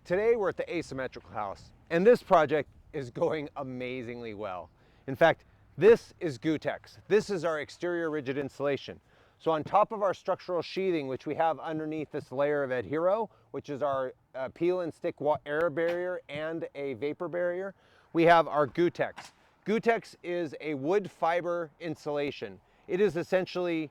Today we're at the asymmetrical house, and this project is going amazingly well. In fact, this is Gutex. This is our exterior rigid insulation. So on top of our structural sheathing, which we have underneath this layer of Adhero, which is our peel and stick air barrier and a vapor barrier, we have our Gutex. Gutex is a wood fiber insulation. It is essentially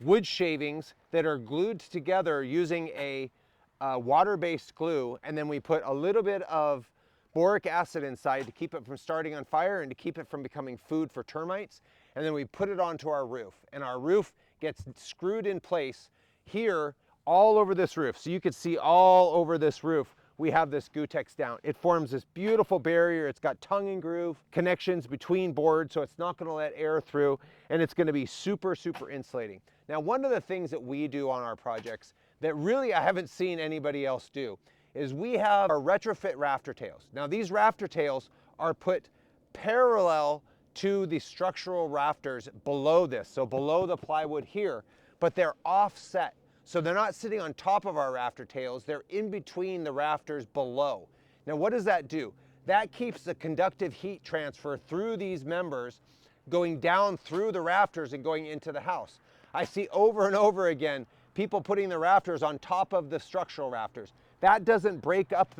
wood shavings that are glued together using a water-based glue, and then we put a little bit of boric acid inside to keep it from starting on fire and to keep it from becoming food for termites. And then we put it onto our roof, and our roof gets screwed in place here all over this roof. So you can see all over this roof we have this Gutex down. It forms this beautiful barrier. It's got tongue and groove connections between boards, so it's not going to let air through, and it's going to be super insulating. Now, one of the things that we do on our projects that really I haven't seen anybody else do is we have our retrofit rafter tails. Now, these rafter tails are put parallel to the structural rafters below this, so below the plywood here, but they're offset. So they're not sitting on top of our rafter tails, they're in between the rafters below. Now, what does that do? That keeps the conductive heat transfer through these members going down through the rafters and going into the house. I see over and over again people putting the rafters on top of the structural rafters. That doesn't break up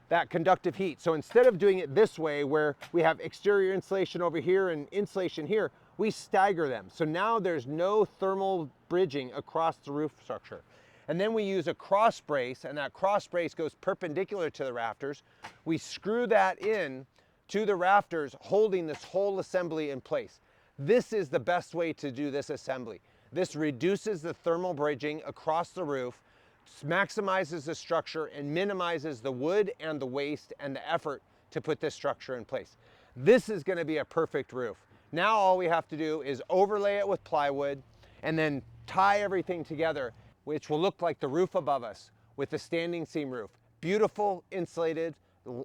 that conductive heat. So instead of doing it this way, where we have exterior insulation over here and insulation here, we stagger them. So now there's no thermal bridging across the roof structure. And then we use a cross brace, and that cross brace goes perpendicular to the rafters. We screw that in to the rafters, holding this whole assembly in place. This is the best way to do this assembly. This reduces the thermal bridging across the roof, maximizes the structure, and minimizes the wood and the waste and the effort to put this structure in place. This is going to be a perfect roof. Now all we have to do is overlay it with plywood and then tie everything together, which will look like the roof above us with the standing seam roof. Beautiful, insulated,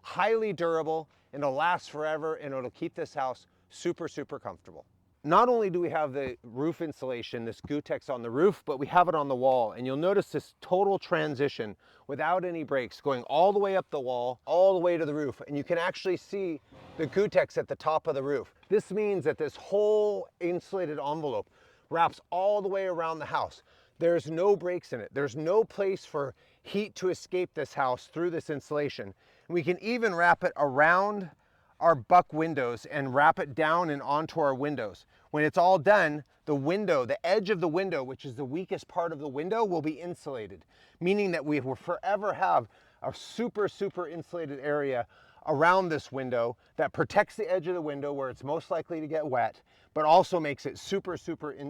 highly durable, and it'll last forever, and it'll keep this house super comfortable. Not only do we have the roof insulation, this Gutex on the roof, but we have it on the wall. And you'll notice this total transition without any breaks going all the way up the wall, all the way to the roof. And you can actually see the Gutex at the top of the roof. This means that this whole insulated envelope wraps all the way around the house. There's no breaks in it. There's no place for heat to escape this house through this insulation. And we can even wrap it around our buck windows and wrap it down and onto our windows. When it's all done, the window, the edge of the window, which is the weakest part of the window, will be insulated, meaning that we will forever have a super insulated area around this window that protects the edge of the window where it's most likely to get wet, but also makes it super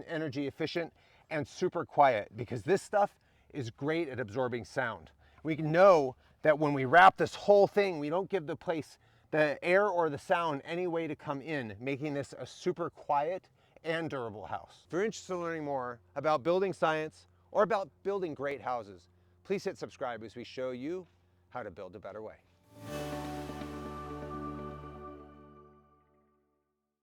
energy efficient and super quiet, because this stuff is great at absorbing sound. We know that when we wrap this whole thing, we don't give the place the air or the sound any way to come in, making this a super quiet and durable house. If you're interested in learning more about building science or about building great houses, please hit subscribe as we show you how to build a better way.